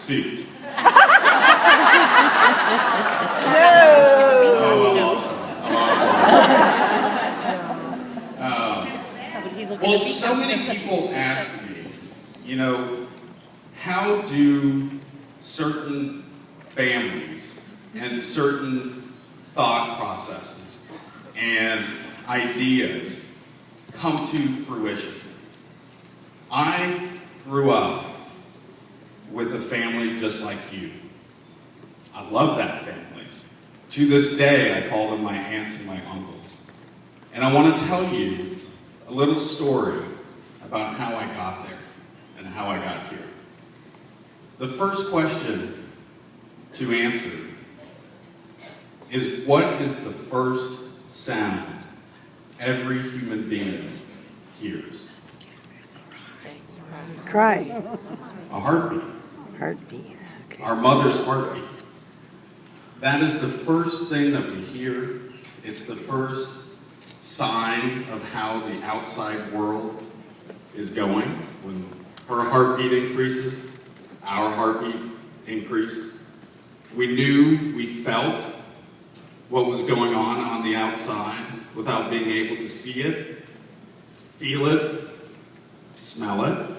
suit. Well, so many people ask me, you know, how do certain families and certain thought processes and ideas come to fruition? I grew up with a family just like you. I love that family. To this day, I call them my aunts and my uncles. And I want to tell you a little story about how I got there and how I got here. The first question to answer is, what is the first sound every human being hears? Cry. A heartbeat. Heartbeat. Okay. Our mother's heartbeat. That is the first thing that we hear. It's the first sign of how the outside world is going. When her heartbeat increases, our heartbeat increased. We knew, we felt what was going on the outside without being able to see it, feel it, smell it.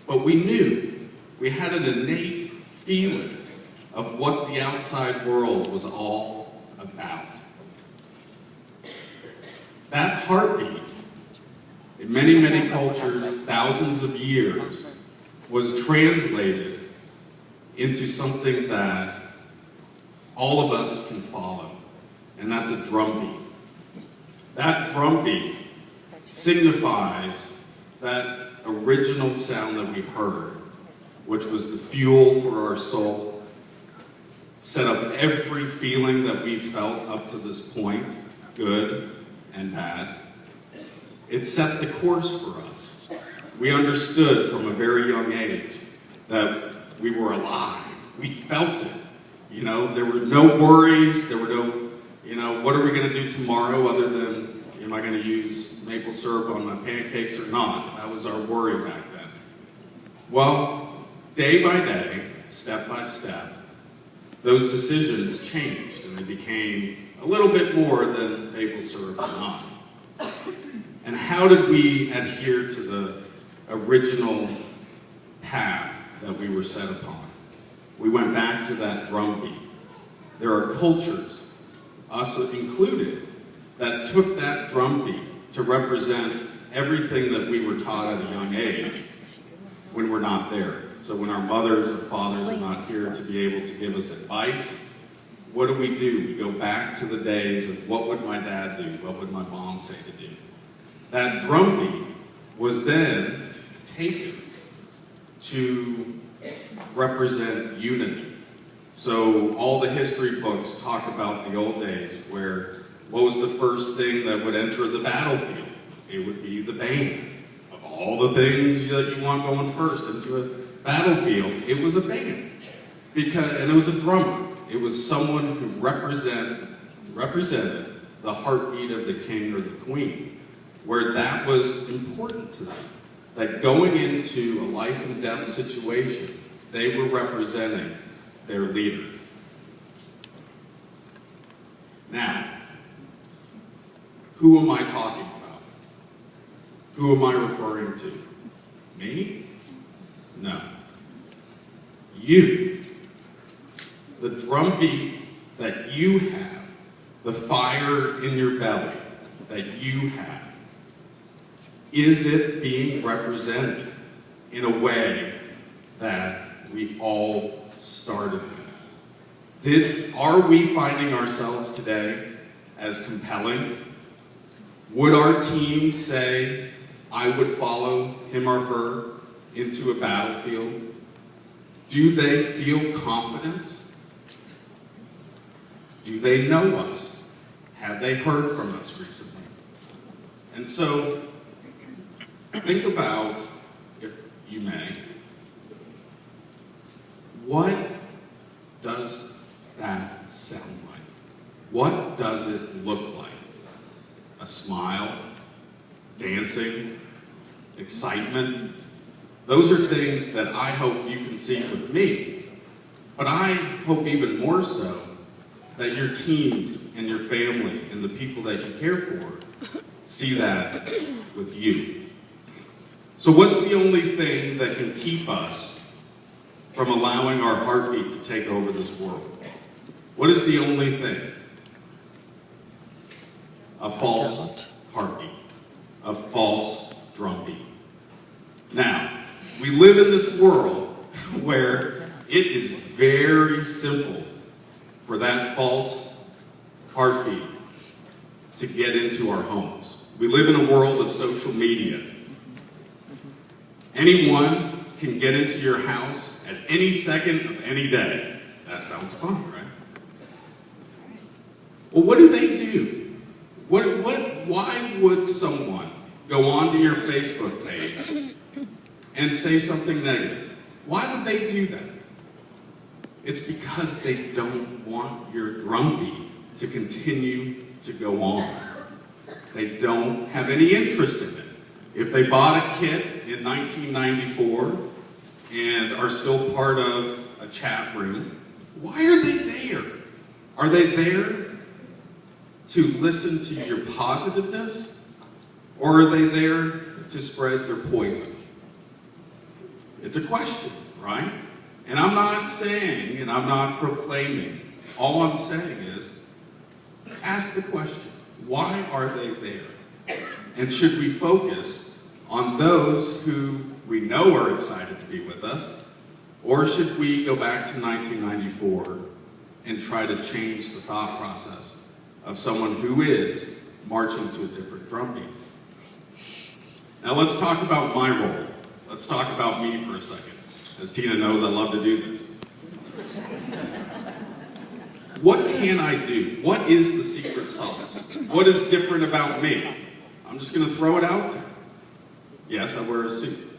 But we knew, we had an innate feeling of what the outside world was all about. That heartbeat, in many, many cultures, thousands of years, was translated into something that all of us can follow, and that's a drumbeat. That drumbeat signifies that original sound that we heard, which was the fuel for our soul, set up every feeling that we felt up to this point, good and bad. It set the course for us. We understood from a very young age that we were alive. We felt it. You know, there were no worries, there were no, you know, what are we going to do tomorrow other than, am I going to use maple syrup on my pancakes or not? That was our worry back then. Well, day by day, step by step, those decisions changed and they became a little bit more than maple syrup or not. And how did we adhere to the original path that we were set upon? We went back to that drumbeat. There are cultures, us included, that took that drumbeat to represent everything that we were taught at a young age when we're not there. So when our mothers or fathers are not here to be able to give us advice, what do? We go back to the days of what would my dad do? What would my mom say to do? That drumbeat was then taken to represent unity. So all the history books talk about the old days where what was the first thing that would enter the battlefield? It would be the band. Of all the things that you want going first into a battlefield, it was a band. And it was a drummer. It was someone who represented the heartbeat of the king or the queen, where that was important to them. That going into a life and death situation, they were representing their leader. Now, who am I talking about? Who am I referring to? Me? No. You. The drumbeat that you have, the fire in your belly that you have, is it being represented in a way that we all started with? Are we finding ourselves today as compelling? Would our team say, I would follow him or her into a battlefield? Do they feel confidence? Do they know us? Have they heard from us recently? And so, think about, if you may, what does that sound like? What does it look like? A smile? Dancing? Excitement? Those are things that I hope you can see with me, but I hope even more so that your teams and your family and the people that you care for see that with you. So what's the only thing that can keep us from allowing our heartbeat to take over this world? What is the only thing? A false heartbeat, a false drumbeat. Now, we live in this world where it is very simple for that false heartbeat to get into our homes. We live in a world of social media. Anyone can get into your house at any second of any day. That sounds fun, right? Well, what do they do? Why would someone go onto your Facebook page and say something negative? Why would they do that? It's because they don't want your drumbeat to continue to go on. They don't have any interest in it. If they bought a kit in 1994 and are still part of a chat room, why are they there? Are they there to listen to your positiveness, or are they there to spread their poison? It's a question, right? And I'm not saying, and I'm not proclaiming, all I'm saying is, ask the question, why are they there? And should we focus on those who we know are excited to be with us, or should we go back to 1994 and try to change the thought process of someone who is marching to a different drumbeat? Now let's talk about my role. Let's talk about me for a second. As Tina knows, I love to do this. What can I do? What is the secret sauce? What is different about me? I'm just going to throw it out there. Yes, I wear a suit.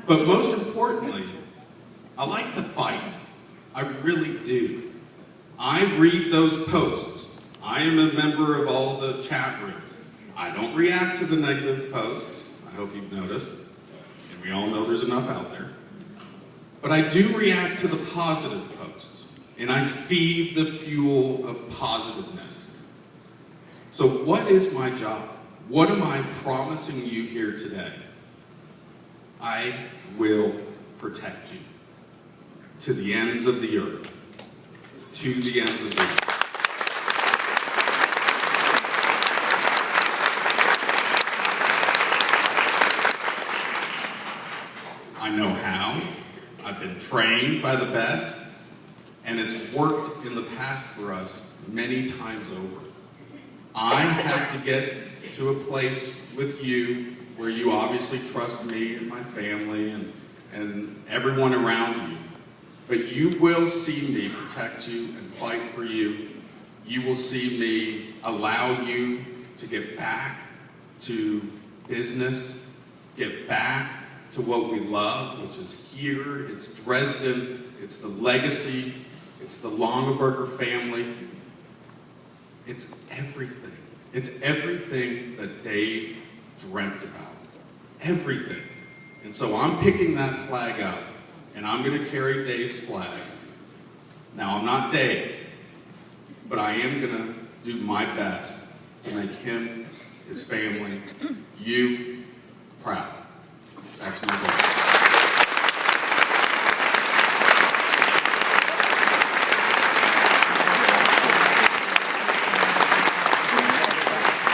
But most importantly, I like to fight. I really do. I read those posts. I am a member of all the chat rooms. I don't react to the negative posts. I hope you've noticed. And we all know there's enough out there. But I do react to the positive posts. And I feed the fuel of positiveness. So what is my job? What am I promising you here today? I will protect you to the ends of the earth. To the ends of the earth. I know how. I've been trained by the best, and it's worked in the past for us many times over. I have to get to a place with you where you obviously trust me and my family and everyone around you. But you will see me protect you and fight for you. You will see me allow you to get back to business, get back to what we love, which is here. It's Dresden, it's the legacy, it's the Longaberger family. It's everything. It's everything that Dave dreamt about. Everything. And so I'm picking that flag up, and I'm going to carry Dave's flag. Now, I'm not Dave, but I am going to do my best to make him, his family, you,